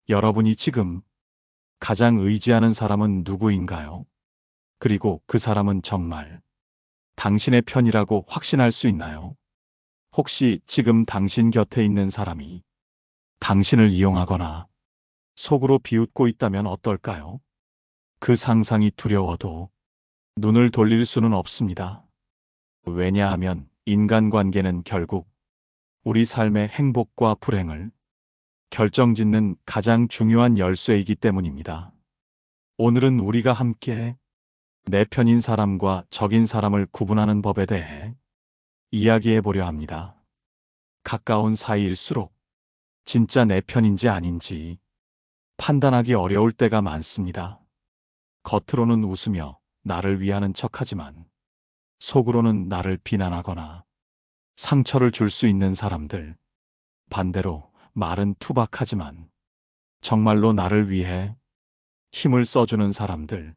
여러분이 지금 가장 의지하는 사람은 누구인가요? 그리고 그 사람은 정말 당신의 편이라고 확신할 수 있나요? 혹시 지금 당신 곁에 있는 사람이 당신을 이용하거나 속으로 비웃고 있다면 어떨까요? 그 상상이 두려워도 눈을 돌릴 수는 없습니다. 왜냐하면 인간관계는 결국 우리 삶의 행복과 불행을 결정짓는 가장 중요한 열쇠이기 때문입니다. 오늘은 우리가 함께 내 편인 사람과 적인 사람을 구분하는 법에 대해 이야기해 보려 합니다. 가까운 사이일수록 진짜 내 편인지 아닌지 판단하기 어려울 때가 많습니다. 겉으로는 웃으며 나를 위하는 척하지만 속으로는 나를 비난하거나 상처를 줄 수 있는 사람들. 반대로 말은 투박하지만 정말로 나를 위해 힘을 써주는 사람들.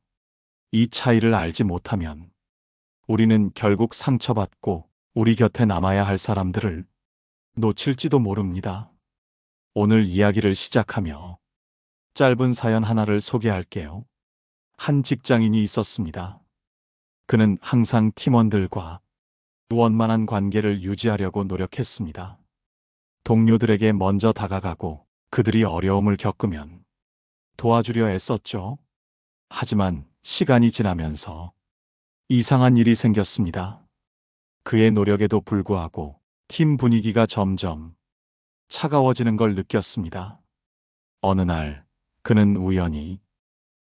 이 차이를 알지 못하면 우리는 결국 상처받고 우리 곁에 남아야 할 사람들을 놓칠지도 모릅니다. 오늘 이야기를 시작하며 짧은 사연 하나를 소개할게요. 한 직장인이 있었습니다. 그는 항상 팀원들과 원만한 관계를 유지하려고 노력했습니다. 동료들에게 먼저 다가가고 그들이 어려움을 겪으면 도와주려 애썼죠. 하지만 시간이 지나면서 이상한 일이 생겼습니다. 그의 노력에도 불구하고 팀 분위기가 점점 차가워지는 걸 느꼈습니다. 어느 날 그는 우연히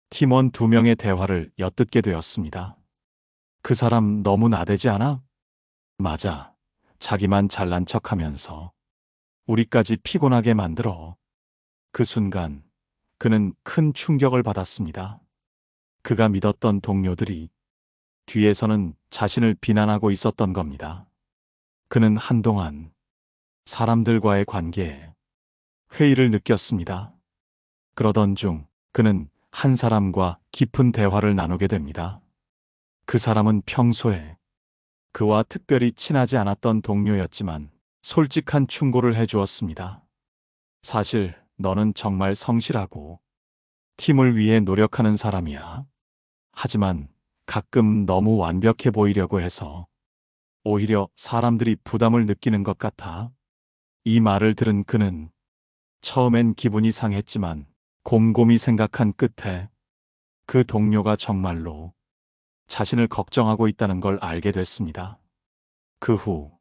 팀원 2명의 대화를 엿듣게 되었습니다. 그 사람 너무 나대지 않아? 맞아. 자기만 잘난 척하면서 우리까지 피곤하게 만들어. 그 순간 그는 큰 충격을 받았습니다. 그가 믿었던 동료들이 뒤에서는 자신을 비난하고 있었던 겁니다. 그는 한동안 사람들과의 관계에 회의를 느꼈습니다. 그러던 중 그는 한 사람과 깊은 대화를 나누게 됩니다. 그 사람은 평소에 그와 특별히 친하지 않았던 동료였지만 솔직한 충고를 해주었습니다. 사실 너는 정말 성실하고 팀을 위해 노력하는 사람이야. 하지만 가끔 너무 완벽해 보이려고 해서 오히려 사람들이 부담을 느끼는 것 같아. 이 말을 들은 그는 처음엔 기분이 상했지만 곰곰이 생각한 끝에 그 동료가 정말로 자신을 걱정하고 있다는 걸 알게 됐습니다. 그 후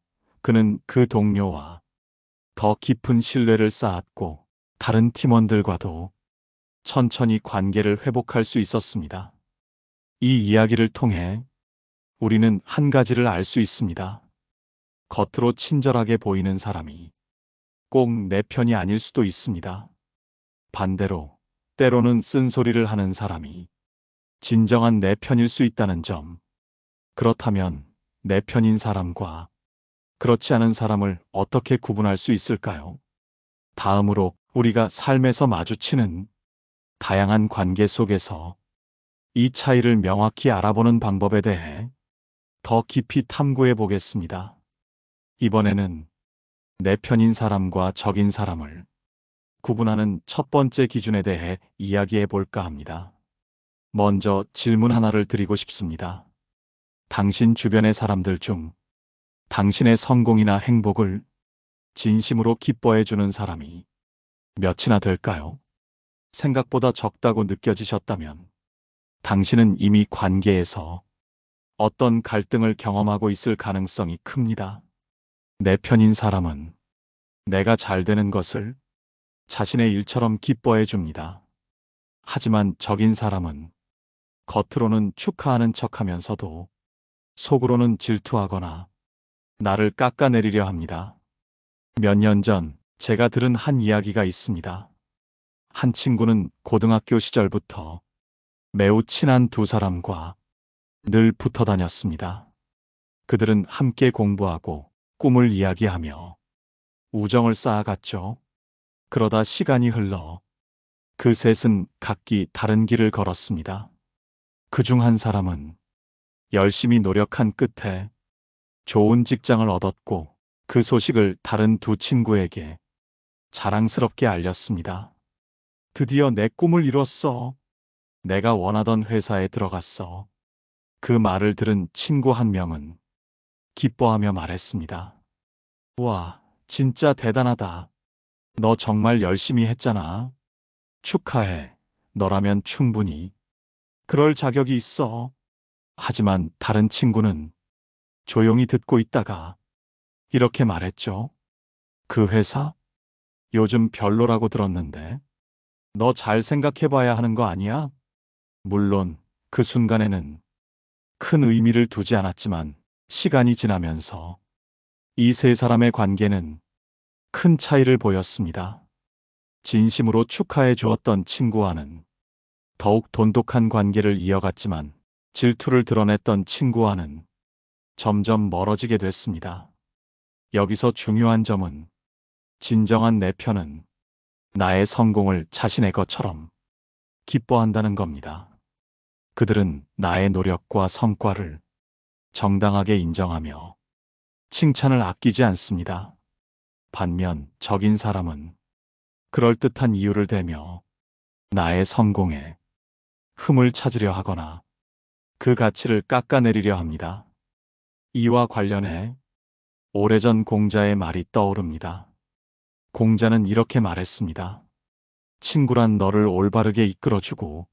그는 그 동료와 더 깊은 신뢰를 쌓았고 다른 팀원들과도 천천히 관계를 회복할 수 있었습니다. 이 이야기를 통해 우리는 한 가지를 알 수 있습니다. 겉으로 친절하게 보이는 사람이 꼭 내 편이 아닐 수도 있습니다. 반대로 때로는 쓴소리를 하는 사람이 진정한 내 편일 수 있다는 점. 그렇다면 내 편인 사람과 그렇지 않은 사람을 어떻게 구분할 수 있을까요? 다음으로 우리가 삶에서 마주치는 다양한 관계 속에서 이 차이를 명확히 알아보는 방법에 대해 더 깊이 탐구해 보겠습니다. 이번에는 내 편인 사람과 적인 사람을 구분하는 첫 번째 기준에 대해 이야기해 볼까 합니다. 먼저 질문 하나를 드리고 싶습니다. 당신 주변의 사람들 중 당신의 성공이나 행복을 진심으로 기뻐해 주는 사람이 몇이나 될까요? 생각보다 적다고 느껴지셨다면 당신은 이미 관계에서 어떤 갈등을 경험하고 있을 가능성이 큽니다. 내 편인 사람은 내가 잘 되는 것을 자신의 일처럼 기뻐해 줍니다. 하지만 적인 사람은 겉으로는 축하하는 척하면서도 속으로는 질투하거나 나를 깎아내리려 합니다. 몇 년 전 제가 들은 한 이야기가 있습니다. 한 친구는 고등학교 시절부터 매우 친한 2사람과 늘 붙어 다녔습니다. 그들은 함께 공부하고 꿈을 이야기하며 우정을 쌓아갔죠. 그러다 시간이 흘러 그 셋은 각기 다른 길을 걸었습니다. 그중 한 사람은 열심히 노력한 끝에 좋은 직장을 얻었고 그 소식을 다른 2친구에게 자랑스럽게 알렸습니다. 드디어 내 꿈을 이뤘어. 내가 원하던 회사에 들어갔어. 그 말을 들은 친구 한 명은 기뻐하며 말했습니다. 와, 진짜 대단하다. 너 정말 열심히 했잖아. 축하해. 너라면 충분히 그럴 자격이 있어. 하지만 다른 친구는 조용히 듣고 있다가 이렇게 말했죠. 그 회사? 요즘 별로라고 들었는데. 너 잘 생각해봐야 하는 거 아니야? 물론 그 순간에는 큰 의미를 두지 않았지만 시간이 지나면서 이 세 사람의 관계는 큰 차이를 보였습니다. 진심으로 축하해 주었던 친구와는 더욱 돈독한 관계를 이어갔지만 질투를 드러냈던 친구와는 점점 멀어지게 됐습니다. 여기서 중요한 점은 진정한 내 편은 나의 성공을 자신의 것처럼 기뻐한다는 겁니다. 그들은 나의 노력과 성과를 정당하게 인정하며 칭찬을 아끼지 않습니다. 반면 적인 사람은 그럴듯한 이유를 대며 나의 성공에 흠을 찾으려 하거나 그 가치를 깎아내리려 합니다. 이와 관련해 오래전 공자의 말이 떠오릅니다. 공자는 이렇게 말했습니다. 친구란 너를 올바르게 이끌어주고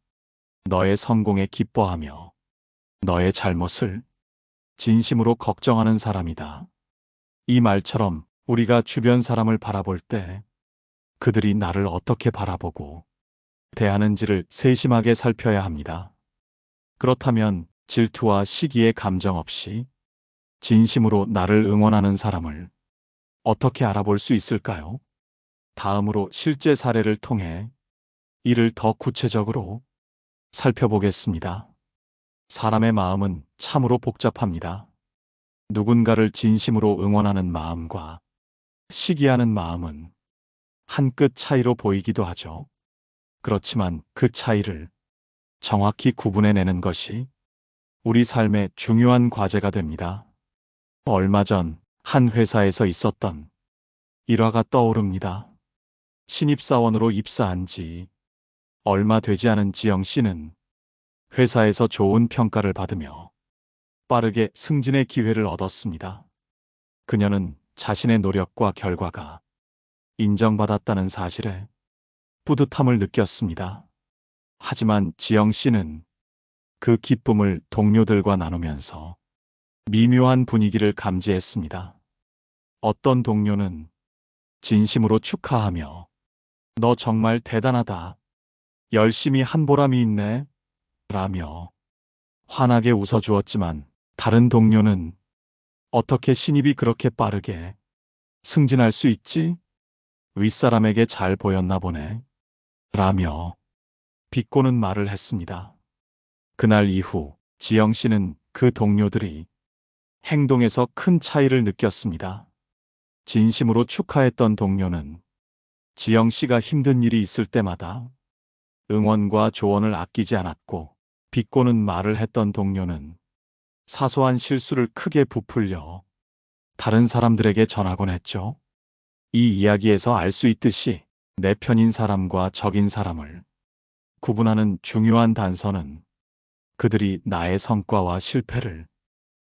너의 성공에 기뻐하며 너의 잘못을 진심으로 걱정하는 사람이다. 이 말처럼 우리가 주변 사람을 바라볼 때 그들이 나를 어떻게 바라보고 대하는지를 세심하게 살펴야 합니다. 그렇다면 질투와 시기의 감정 없이 진심으로 나를 응원하는 사람을 어떻게 알아볼 수 있을까요? 다음으로 실제 사례를 통해 이를 더 구체적으로 살펴보겠습니다. 사람의 마음은 참으로 복잡합니다. 누군가를 진심으로 응원하는 마음과 시기하는 마음은 한 끗 차이로 보이기도 하죠. 그렇지만 그 차이를 정확히 구분해내는 것이 우리 삶의 중요한 과제가 됩니다. 얼마 전 한 회사에서 있었던 일화가 떠오릅니다. 신입사원으로 입사한 지 얼마 되지 않은 지영 씨는 회사에서 좋은 평가를 받으며 빠르게 승진의 기회를 얻었습니다. 그녀는 자신의 노력과 결과가 인정받았다는 사실에 뿌듯함을 느꼈습니다. 하지만 지영 씨는 그 기쁨을 동료들과 나누면서 미묘한 분위기를 감지했습니다. 어떤 동료는 진심으로 축하하며 너 정말 대단하다. 열심히 한 보람이 있네. 라며 환하게 웃어주었지만 다른 동료는 어떻게 신입이 그렇게 빠르게 승진할 수 있지? 윗사람에게 잘 보였나 보네. 라며 비꼬는 말을 했습니다. 그날 이후 지영 씨는 그 동료들이 행동에서 큰 차이를 느꼈습니다. 진심으로 축하했던 동료는 지영 씨가 힘든 일이 있을 때마다 응원과 조언을 아끼지 않았고 비꼬는 말을 했던 동료는 사소한 실수를 크게 부풀려 다른 사람들에게 전하곤 했죠. 이 이야기에서 알 수 있듯이 내 편인 사람과 적인 사람을 구분하는 중요한 단서는 그들이 나의 성과와 실패를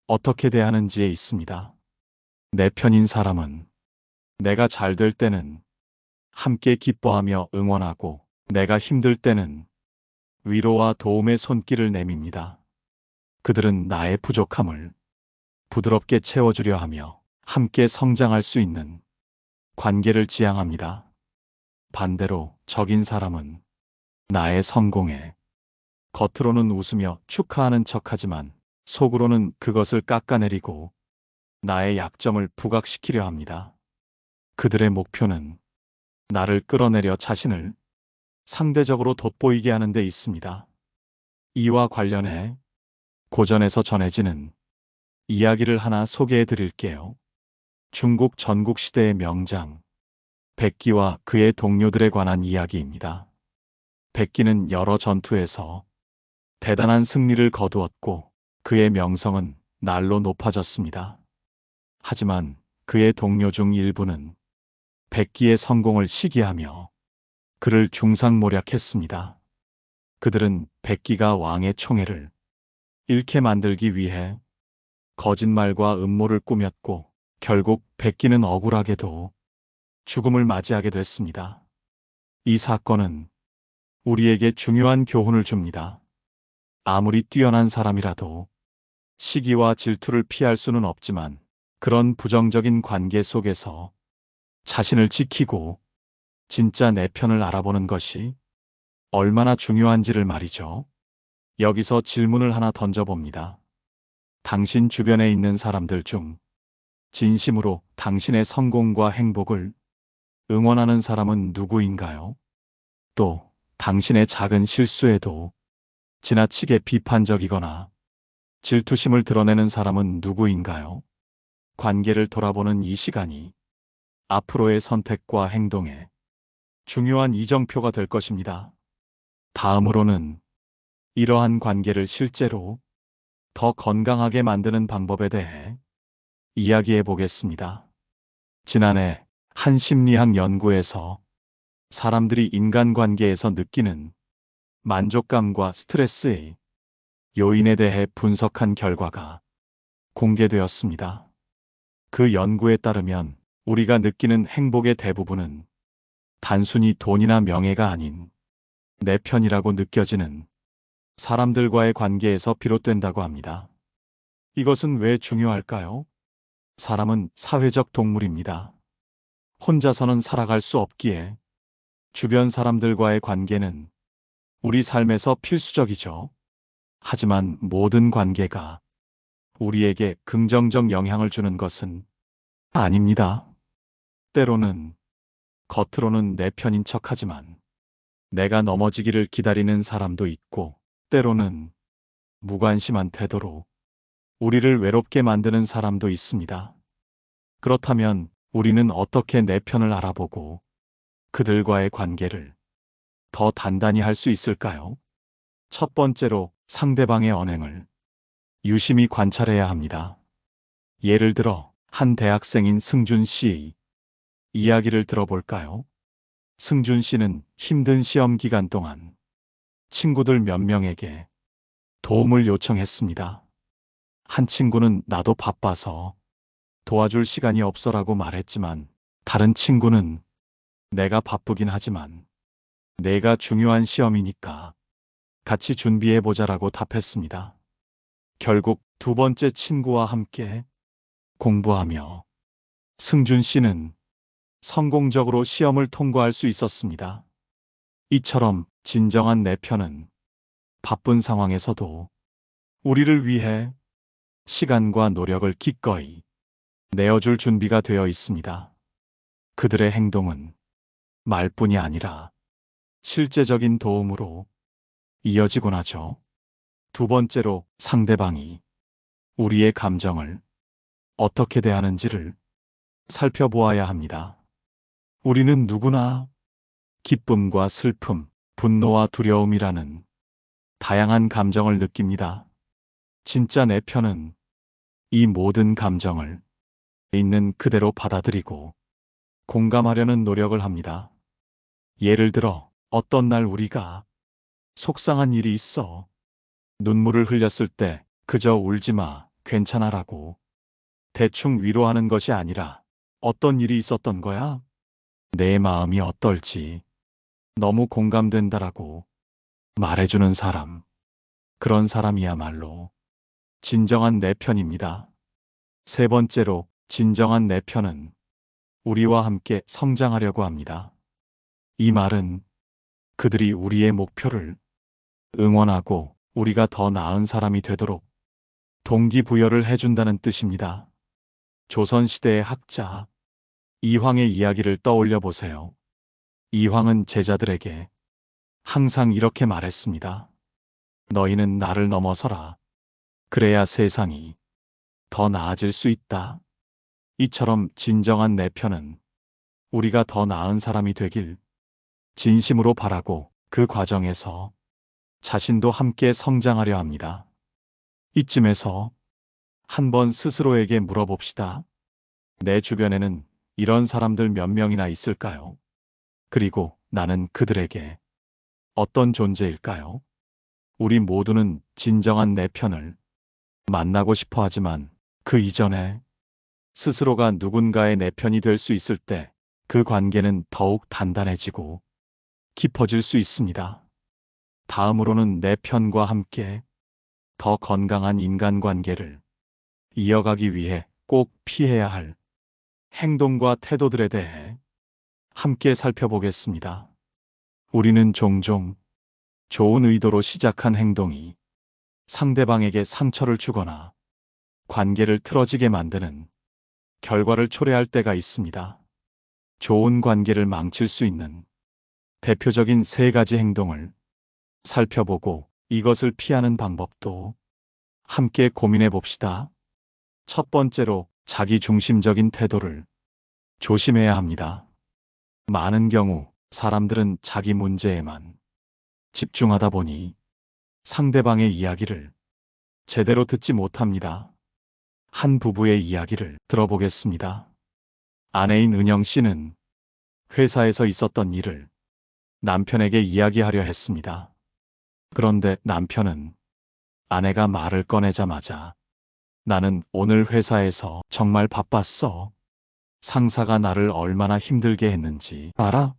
어떻게 대하는지에 있습니다. 내 편인 사람은 내가 잘 될 때는 함께 기뻐하며 응원하고 내가 힘들 때는 위로와 도움의 손길을 내밉니다. 그들은 나의 부족함을 부드럽게 채워주려 하며 함께 성장할 수 있는 관계를 지향합니다. 반대로 적인 사람은 나의 성공에 겉으로는 웃으며 축하하는 척하지만 속으로는 그것을 깎아내리고 나의 약점을 부각시키려 합니다. 그들의 목표는 나를 끌어내려 자신을 상대적으로 돋보이게 하는 데 있습니다. 이와 관련해 고전에서 전해지는 이야기를 하나 소개해 드릴게요. 중국 전국시대의 명장 백기와 그의 동료들에 관한 이야기입니다. 백기는 여러 전투에서 대단한 승리를 거두었고 그의 명성은 날로 높아졌습니다. 하지만 그의 동료 중 일부는 백기의 성공을 시기하며 그를 중상모략했습니다. 그들은 백기가 왕의 총애를 잃게 만들기 위해 거짓말과 음모를 꾸몄고 결국 백기는 억울하게도 죽음을 맞이하게 됐습니다. 이 사건은 우리에게 중요한 교훈을 줍니다. 아무리 뛰어난 사람이라도 시기와 질투를 피할 수는 없지만 그런 부정적인 관계 속에서 자신을 지키고 진짜 내 편을 알아보는 것이 얼마나 중요한지를 말이죠. 여기서 질문을 하나 던져봅니다. 당신 주변에 있는 사람들 중 진심으로 당신의 성공과 행복을 응원하는 사람은 누구인가요? 또 당신의 작은 실수에도 지나치게 비판적이거나 질투심을 드러내는 사람은 누구인가요? 관계를 돌아보는 이 시간이 앞으로의 선택과 행동에 중요한 이정표가 될 것입니다. 다음으로는 이러한 관계를 실제로 더 건강하게 만드는 방법에 대해 이야기해 보겠습니다. 지난해 한 심리학 연구에서 사람들이 인간관계에서 느끼는 만족감과 스트레스의 요인에 대해 분석한 결과가 공개되었습니다. 그 연구에 따르면 우리가 느끼는 행복의 대부분은 단순히 돈이나 명예가 아닌 내 편이라고 느껴지는 사람들과의 관계에서 비롯된다고 합니다. 이것은 왜 중요할까요? 사람은 사회적 동물입니다. 혼자서는 살아갈 수 없기에 주변 사람들과의 관계는 우리 삶에서 필수적이죠. 하지만 모든 관계가 우리에게 긍정적 영향을 주는 것은 아닙니다. 때로는 겉으로는 내 편인 척하지만 내가 넘어지기를 기다리는 사람도 있고 때로는 무관심한 태도로 우리를 외롭게 만드는 사람도 있습니다. 그렇다면 우리는 어떻게 내 편을 알아보고 그들과의 관계를 더 단단히 할 수 있을까요? 첫 번째로 상대방의 언행을 유심히 관찰해야 합니다. 예를 들어 한 대학생인 승준 씨의 이야기를 들어볼까요? 승준 씨는 힘든 시험 기간 동안 친구들 몇 명에게 도움을 요청했습니다. 한 친구는 나도 바빠서 도와줄 시간이 없어라고 말했지만 다른 친구는 내가 바쁘긴 하지만 내가 중요한 시험이니까 같이 준비해보자라고 답했습니다. 결국 두 번째 친구와 함께 공부하며 승준 씨는 성공적으로 시험을 통과할 수 있었습니다. 이처럼 진정한 내 편은 바쁜 상황에서도 우리를 위해 시간과 노력을 기꺼이 내어줄 준비가 되어 있습니다. 그들의 행동은 말뿐이 아니라 실제적인 도움으로 이어지곤 하죠. 두 번째로 상대방이 우리의 감정을 어떻게 대하는지를 살펴보아야 합니다. 우리는 누구나 기쁨과 슬픔, 분노와 두려움이라는 다양한 감정을 느낍니다. 진짜 내 편은 이 모든 감정을 있는 그대로 받아들이고 공감하려는 노력을 합니다. 예를 들어 어떤 날 우리가 속상한 일이 있어 눈물을 흘렸을 때 그저 울지 마, 괜찮아라고 대충 위로하는 것이 아니라 어떤 일이 있었던 거야? 내 마음이 어떨지 너무 공감된다라고 말해주는 사람. 그런 사람이야말로 진정한 내 편입니다. 세 번째로 진정한 내 편은 우리와 함께 성장하려고 합니다. 이 말은 그들이 우리의 목표를 응원하고 우리가 더 나은 사람이 되도록 동기부여를 해준다는 뜻입니다. 조선시대의 학자 이황의 이야기를 떠올려 보세요. 이황은 제자들에게 항상 이렇게 말했습니다. 너희는 나를 넘어서라. 그래야 세상이 더 나아질 수 있다. 이처럼 진정한 내 편은 우리가 더 나은 사람이 되길 진심으로 바라고 그 과정에서 자신도 함께 성장하려 합니다. 이쯤에서 한번 스스로에게 물어봅시다. 내 주변에는 이런 사람들 몇 명이나 있을까요? 그리고 나는 그들에게 어떤 존재일까요? 우리 모두는 진정한 내 편을 만나고 싶어 하지만 그 이전에 스스로가 누군가의 내 편이 될 수 있을 때 그 관계는 더욱 단단해지고 깊어질 수 있습니다. 다음으로는 내 편과 함께 더 건강한 인간관계를 이어가기 위해 꼭 피해야 할 행동과 태도들에 대해 함께 살펴보겠습니다. 우리는 종종 좋은 의도로 시작한 행동이 상대방에게 상처를 주거나 관계를 틀어지게 만드는 결과를 초래할 때가 있습니다. 좋은 관계를 망칠 수 있는 대표적인 3가지 행동을 살펴보고 이것을 피하는 방법도 함께 고민해 봅시다. 첫 번째로 자기중심적인 태도를 조심해야 합니다. 많은 경우 사람들은 자기 문제에만 집중하다 보니 상대방의 이야기를 제대로 듣지 못합니다. 한 부부의 이야기를 들어보겠습니다. 아내인 은영 씨는 회사에서 있었던 일을 남편에게 이야기하려 했습니다. 그런데 남편은 아내가 말을 꺼내자마자 나는 오늘 회사에서 정말 바빴어. 상사가 나를 얼마나 힘들게 했는지 알아?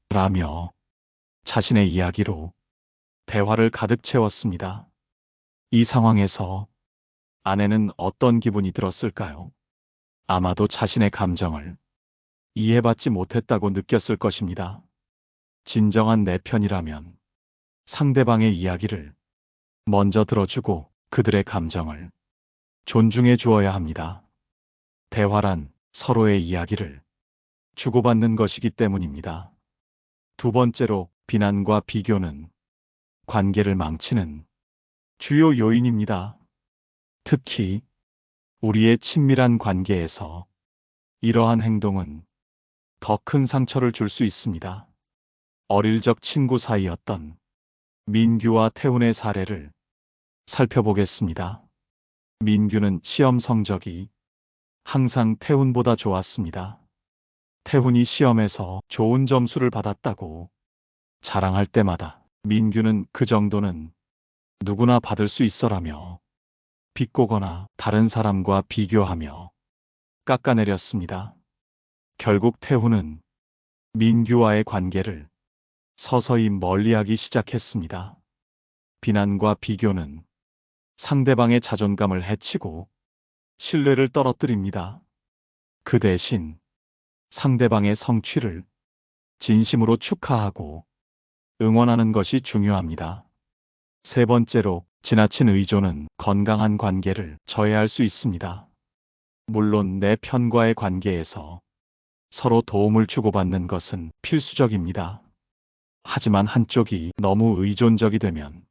라며 자신의 이야기로 대화를 가득 채웠습니다. 이 상황에서 아내는 어떤 기분이 들었을까요? 아마도 자신의 감정을 이해받지 못했다고 느꼈을 것입니다. 진정한 내 편이라면 상대방의 이야기를 먼저 들어주고 그들의 감정을 존중해 주어야 합니다. 대화란 서로의 이야기를 주고받는 것이기 때문입니다. 두 번째로 비난과 비교는 관계를 망치는 주요 요인입니다. 특히 우리의 친밀한 관계에서 이러한 행동은 더 큰 상처를 줄 수 있습니다. 어릴 적 친구 사이였던 민규와 태훈의 사례를 살펴보겠습니다. 민규는 시험 성적이 항상 태훈보다 좋았습니다. 태훈이 시험에서 좋은 점수를 받았다고 자랑할 때마다 민규는 그 정도는 누구나 받을 수 있어라며 비꼬거나 다른 사람과 비교하며 깎아내렸습니다. 결국 태훈은 민규와의 관계를 서서히 멀리하기 시작했습니다. 비난과 비교는 상대방의 자존감을 해치고 신뢰를 떨어뜨립니다. 그 대신 상대방의 성취를 진심으로 축하하고 응원하는 것이 중요합니다. 세 번째로 지나친 의존은 건강한 관계를 저해할 수 있습니다. 물론 내 편과의 관계에서 서로 도움을 주고받는 것은 필수적입니다. 하지만 한쪽이 너무 의존적이 되면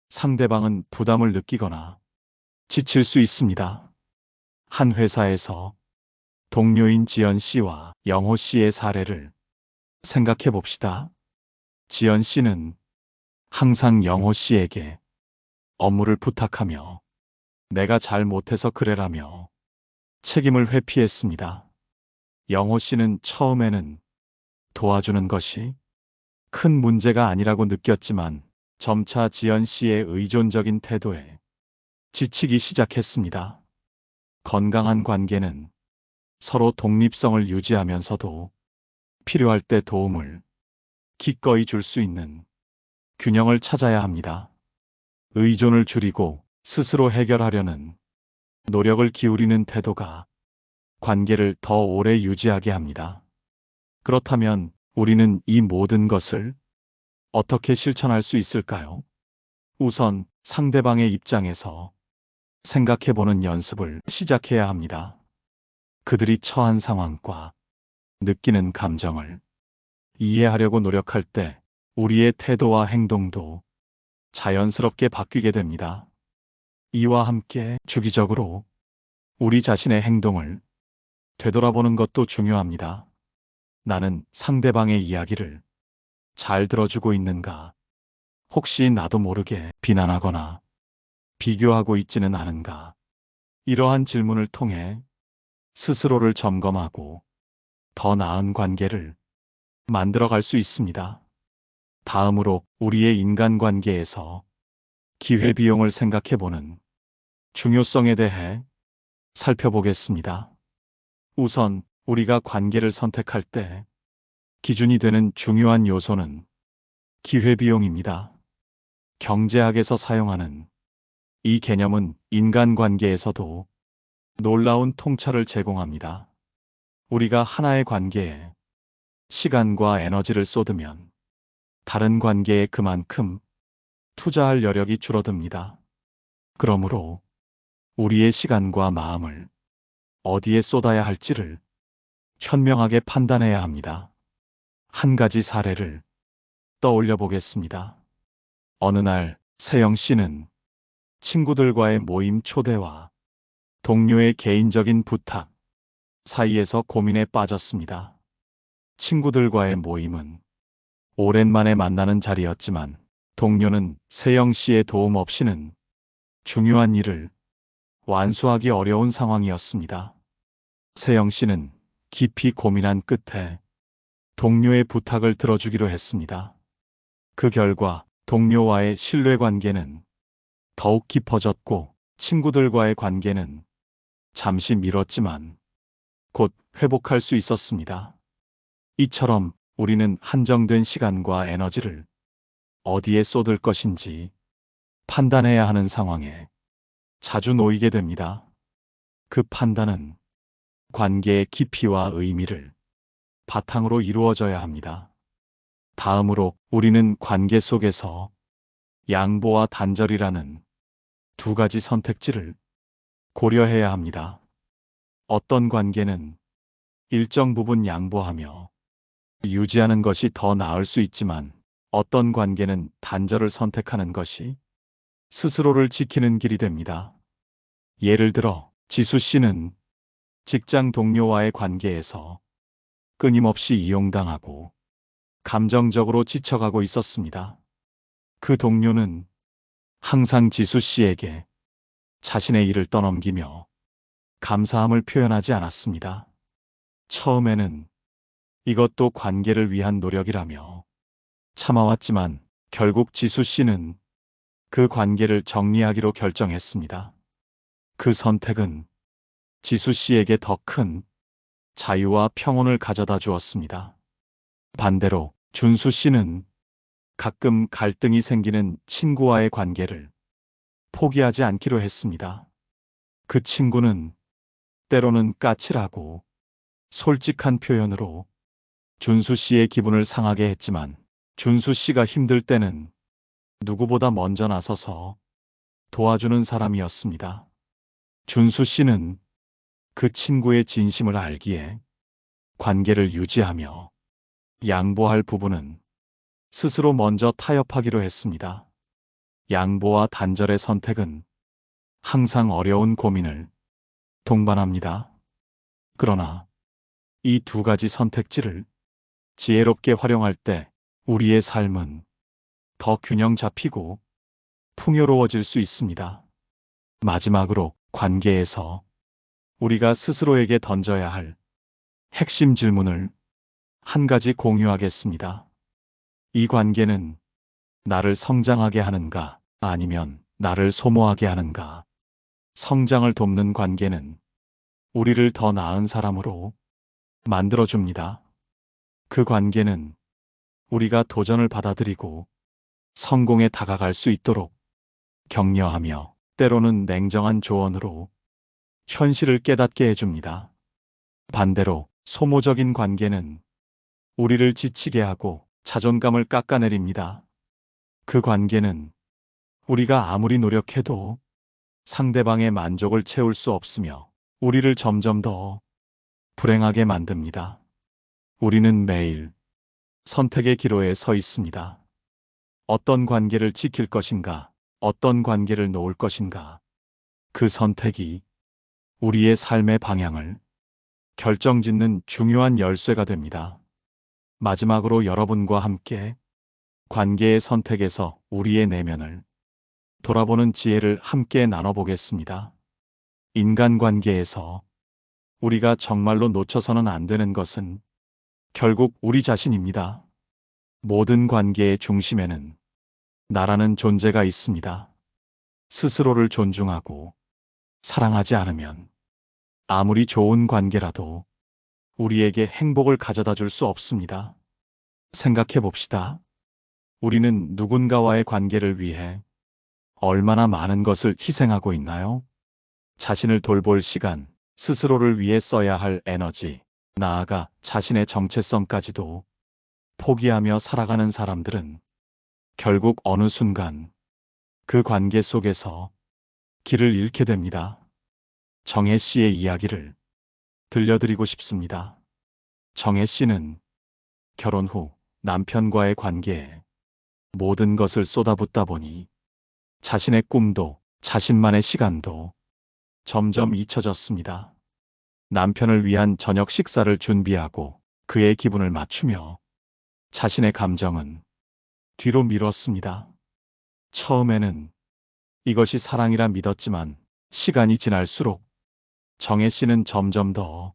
상대방은 부담을 느끼거나 지칠 수 있습니다. 한 회사에서 동료인 지연 씨와 영호 씨의 사례를 생각해 봅시다. 지연 씨는 항상 영호 씨에게 업무를 부탁하며 내가 잘 못해서 그래라며 책임을 회피했습니다. 영호 씨는 처음에는 도와주는 것이 큰 문제가 아니라고 느꼈지만 점차 지연 씨의 의존적인 태도에 지치기 시작했습니다. 건강한 관계는 서로 독립성을 유지하면서도 필요할 때 도움을 기꺼이 줄 수 있는 균형을 찾아야 합니다. 의존을 줄이고 스스로 해결하려는 노력을 기울이는 태도가 관계를 더 오래 유지하게 합니다. 그렇다면 우리는 이 모든 것을 어떻게 실천할 수 있을까요? 우선 상대방의 입장에서 생각해보는 연습을 시작해야 합니다. 그들이 처한 상황과 느끼는 감정을 이해하려고 노력할 때 우리의 태도와 행동도 자연스럽게 바뀌게 됩니다. 이와 함께 주기적으로 우리 자신의 행동을 되돌아보는 것도 중요합니다. 나는 상대방의 이야기를 잘 들어주고 있는가? 혹시 나도 모르게 비난하거나 비교하고 있지는 않은가? 이러한 질문을 통해 스스로를 점검하고 더 나은 관계를 만들어갈 수 있습니다. 다음으로 우리의 인간관계에서 기회비용을 생각해보는 중요성에 대해 살펴보겠습니다. 우선 우리가 관계를 선택할 때 기준이 되는 중요한 요소는 기회비용입니다. 경제학에서 사용하는 이 개념은 인간관계에서도 놀라운 통찰을 제공합니다. 우리가 하나의 관계에 시간과 에너지를 쏟으면 다른 관계에 그만큼 투자할 여력이 줄어듭니다. 그러므로 우리의 시간과 마음을 어디에 쏟아야 할지를 현명하게 판단해야 합니다. 한 가지 사례를 떠올려 보겠습니다. 어느 날 세영 씨는 친구들과의 모임 초대와 동료의 개인적인 부탁 사이에서 고민에 빠졌습니다. 친구들과의 모임은 오랜만에 만나는 자리였지만 동료는 세영 씨의 도움 없이는 중요한 일을 완수하기 어려운 상황이었습니다. 세영 씨는 깊이 고민한 끝에 동료의 부탁을 들어주기로 했습니다. 그 결과 동료와의 신뢰관계는 더욱 깊어졌고 친구들과의 관계는 잠시 미뤘지만 곧 회복할 수 있었습니다. 이처럼 우리는 한정된 시간과 에너지를 어디에 쏟을 것인지 판단해야 하는 상황에 자주 놓이게 됩니다. 그 판단은 관계의 깊이와 의미를 바탕으로 이루어져야 합니다. 다음으로 우리는 관계 속에서 양보와 단절이라는 두 가지 선택지를 고려해야 합니다. 어떤 관계는 일정 부분 양보하며 유지하는 것이 더 나을 수 있지만 어떤 관계는 단절을 선택하는 것이 스스로를 지키는 길이 됩니다. 예를 들어 지수 씨는 직장 동료와의 관계에서 끊임없이 이용당하고 감정적으로 지쳐가고 있었습니다. 그 동료는 항상 지수 씨에게 자신의 일을 떠넘기며 감사함을 표현하지 않았습니다. 처음에는 이것도 관계를 위한 노력이라며 참아왔지만 결국 지수 씨는 그 관계를 정리하기로 결정했습니다. 그 선택은 지수 씨에게 더 큰 자유와 평온을 가져다 주었습니다. 반대로 준수 씨는 가끔 갈등이 생기는 친구와의 관계를 포기하지 않기로 했습니다. 그 친구는 때로는 까칠하고 솔직한 표현으로 준수 씨의 기분을 상하게 했지만 준수 씨가 힘들 때는 누구보다 먼저 나서서 도와주는 사람이었습니다. 준수 씨는 그 친구의 진심을 알기에 관계를 유지하며 양보할 부분은 스스로 먼저 타협하기로 했습니다. 양보와 단절의 선택은 항상 어려운 고민을 동반합니다. 그러나 이 두 가지 선택지를 지혜롭게 활용할 때 우리의 삶은 더 균형 잡히고 풍요로워질 수 있습니다. 마지막으로 관계에서 우리가 스스로에게 던져야 할 핵심 질문을 한 가지 공유하겠습니다. 이 관계는 나를 성장하게 하는가, 아니면 나를 소모하게 하는가? 성장을 돕는 관계는 우리를 더 나은 사람으로 만들어줍니다. 그 관계는 우리가 도전을 받아들이고 성공에 다가갈 수 있도록 격려하며 때로는 냉정한 조언으로 현실을 깨닫게 해줍니다. 반대로 소모적인 관계는 우리를 지치게 하고 자존감을 깎아내립니다. 그 관계는 우리가 아무리 노력해도 상대방의 만족을 채울 수 없으며 우리를 점점 더 불행하게 만듭니다. 우리는 매일 선택의 기로에 서 있습니다. 어떤 관계를 지킬 것인가, 어떤 관계를 놓을 것인가. 그 선택이 우리의 삶의 방향을 결정짓는 중요한 열쇠가 됩니다. 마지막으로 여러분과 함께 관계의 선택에서 우리의 내면을 돌아보는 지혜를 함께 나눠보겠습니다. 인간관계에서 우리가 정말로 놓쳐서는 안 되는 것은 결국 우리 자신입니다. 모든 관계의 중심에는 나라는 존재가 있습니다. 스스로를 존중하고 사랑하지 않으면 아무리 좋은 관계라도 우리에게 행복을 가져다 줄 수 없습니다. 생각해 봅시다. 우리는 누군가와의 관계를 위해 얼마나 많은 것을 희생하고 있나요? 자신을 돌볼 시간, 스스로를 위해 써야 할 에너지, 나아가 자신의 정체성까지도 포기하며 살아가는 사람들은 결국 어느 순간 그 관계 속에서 길을 잃게 됩니다. 정혜 씨의 이야기를 들려드리고 싶습니다. 정혜 씨는 결혼 후 남편과의 관계에 모든 것을 쏟아붓다 보니 자신의 꿈도 자신만의 시간도 점점 잊혀졌습니다. 남편을 위한 저녁 식사를 준비하고 그의 기분을 맞추며 자신의 감정은 뒤로 미뤘습니다. 처음에는 이것이 사랑이라 믿었지만 시간이 지날수록 정혜 씨는 점점 더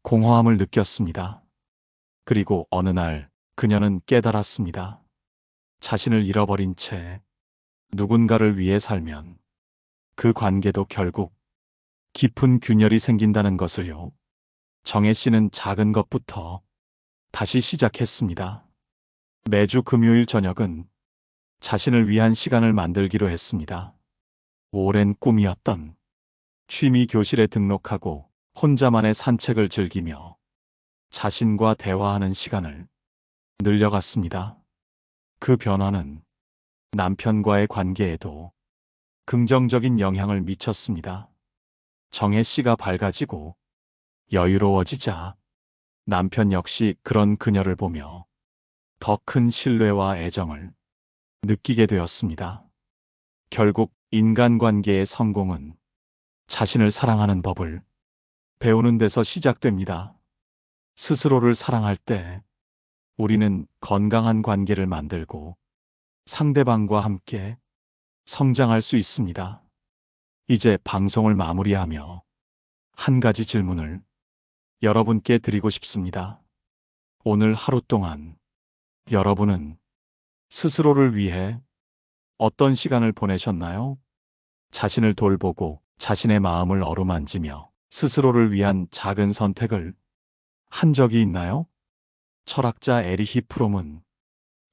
공허함을 느꼈습니다. 그리고 어느 날 그녀는 깨달았습니다. 자신을 잃어버린 채 누군가를 위해 살면 그 관계도 결국 깊은 균열이 생긴다는 것을요. 정혜 씨는 작은 것부터 다시 시작했습니다. 매주 금요일 저녁은 자신을 위한 시간을 만들기로 했습니다. 오랜 꿈이었던 취미 교실에 등록하고 혼자만의 산책을 즐기며 자신과 대화하는 시간을 늘려갔습니다. 그 변화는 남편과의 관계에도 긍정적인 영향을 미쳤습니다. 정혜 씨가 밝아지고 여유로워지자 남편 역시 그런 그녀를 보며 더 큰 신뢰와 애정을 느끼게 되었습니다. 결국 인간관계의 성공은 자신을 사랑하는 법을 배우는 데서 시작됩니다. 스스로를 사랑할 때 우리는 건강한 관계를 만들고 상대방과 함께 성장할 수 있습니다. 이제 방송을 마무리하며 한 가지 질문을 여러분께 드리고 싶습니다. 오늘 하루 동안 여러분은 스스로를 위해 어떤 시간을 보내셨나요? 자신을 돌보고 자신의 마음을 어루만지며 스스로를 위한 작은 선택을 한 적이 있나요? 철학자 에리히 프롬은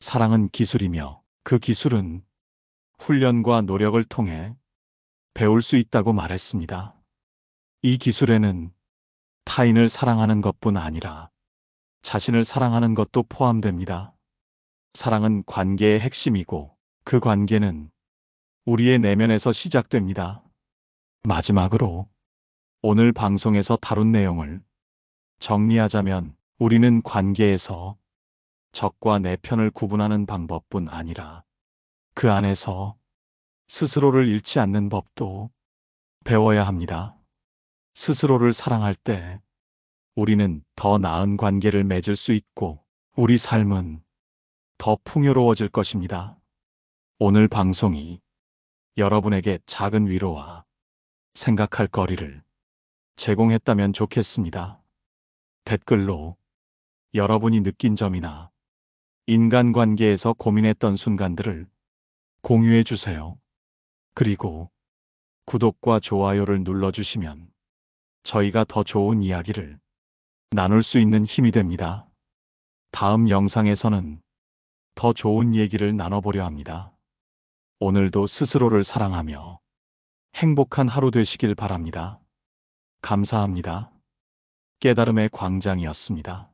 사랑은 기술이며 그 기술은 훈련과 노력을 통해 배울 수 있다고 말했습니다. 이 기술에는 타인을 사랑하는 것뿐 아니라 자신을 사랑하는 것도 포함됩니다. 사랑은 관계의 핵심이고 그 관계는 우리의 내면에서 시작됩니다. 마지막으로 오늘 방송에서 다룬 내용을 정리하자면 우리는 관계에서 적과 내 편을 구분하는 방법뿐 아니라 그 안에서 스스로를 잃지 않는 법도 배워야 합니다. 스스로를 사랑할 때 우리는 더 나은 관계를 맺을 수 있고 우리 삶은 더 풍요로워질 것입니다. 오늘 방송이 여러분에게 작은 위로와 생각할 거리를 제공했다면 좋겠습니다. 댓글로 여러분이 느낀 점이나 인간관계에서 고민했던 순간들을 공유해 주세요. 그리고 구독과 좋아요를 눌러주시면 저희가 더 좋은 이야기를 나눌 수 있는 힘이 됩니다. 다음 영상에서는 더 좋은 얘기를 나눠보려 합니다. 오늘도 스스로를 사랑하며 행복한 하루 되시길 바랍니다. 감사합니다. 깨달음의 광장이었습니다.